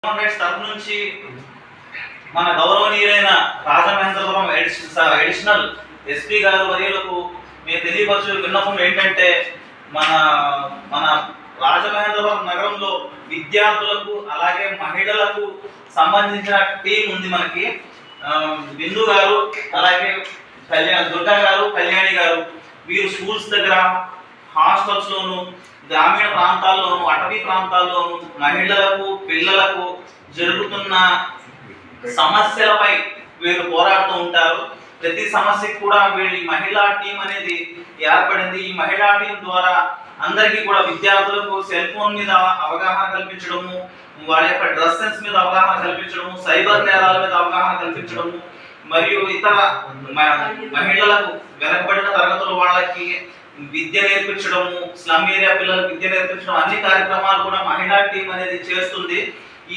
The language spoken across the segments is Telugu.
హ్యూమన్ రైట్స్ తరఫు నుంచి మన గౌరవనీయులైన రాజమహేంద్రపురం అడిషనల్ ఎస్పీ గారు వర్యులకు మేము తెలియపరచు విన్నపం ఏంటంటే మన మన రాజమహేంద్రపురం నగరంలో విద్యార్థులకు అలాగే మహిళలకు సంబంధించిన టీం ఉంది మనకి. బిందు గారు అలాగే దుర్గా గారు, కళ్యాణి గారు, వీరు స్కూల్స్ దగ్గర, హాస్టల్స్లోను, గ్రామీణ ప్రాంతాల్లోను, అటవీ ప్రాంతాల్లోను మహిళలకు, పిల్లలకు జరుగుతున్న సమస్యలపై వీరు పోరాడుతూ ఉంటారు. ప్రతి సమస్యకు కూడా వీరి మహిళా టీం అనేది ఏర్పడింది. ఈ మహిళా టీం ద్వారా అందరికీ కూడా విద్యార్థులకు సెల్ ఫోన్ మీద అవగాహన కల్పించడము, వాళ్ళ యొక్క డ్రెస్ సెన్స్ మీద అవగాహన కల్పించడము, సైబర్ నేరాల మీద అవగాహన కల్పించడము, మరియు ఇతర మహిళలకు వెనకబడిన తరగతుల వాళ్ళకి విద్య నేర్పించడము, స్లమ్ ఏరియా పిల్లలకు విద్య నేర్పించడం, అన్ని కార్యక్రమాలు కూడా మహిళా టీం అనేది చేస్తుంది.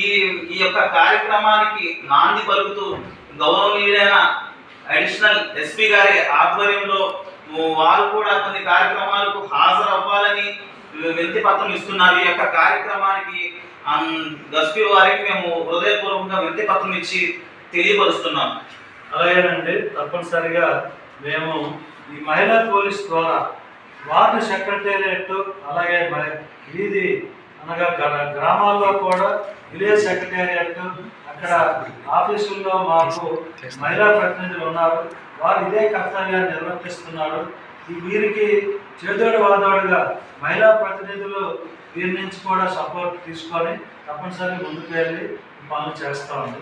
ఈ యొక్క కార్యక్రమానికి నాంది పలుకుతూ గౌరవనీయులైన అడిషనల్ ఎస్పీ గారి ఆధ్వర్యంలో వారు కూడా కొన్ని కార్యక్రమాలకు హాజరవ్వాలని వినతి పత్రం ఇస్తున్నారు. ఈ యొక్క కార్యక్రమానికి ఎస్పీ వారికి మేము హృదయపూర్వకంగా వినతి పత్రం ఇచ్చి తెలియపరుస్తున్నాం. అలాగేనండి, తప్పనిసరిగా మేము ఈ మహిళా పోలీస్ ద్వారా వార్డు సెక్రటేరియట్, అలాగే వీధి అనగా గ్రామాల్లో కూడా విలేజ్ సెక్రటేరియట్, అక్కడ ఆఫీసుల్లో మాకు మహిళా ప్రతినిధులు ఉన్నారు. వారు ఇదే కర్తవ్యాన్ని నిర్వర్తిస్తున్నారు. వీరికి చేదోడు వాదోడుగా మహిళా ప్రతినిధులు వీరి నుంచి కూడా సపోర్ట్ తీసుకొని తప్పనిసరిగా ముందుకు వెళ్ళి పనులు చేస్తూ ఉంది.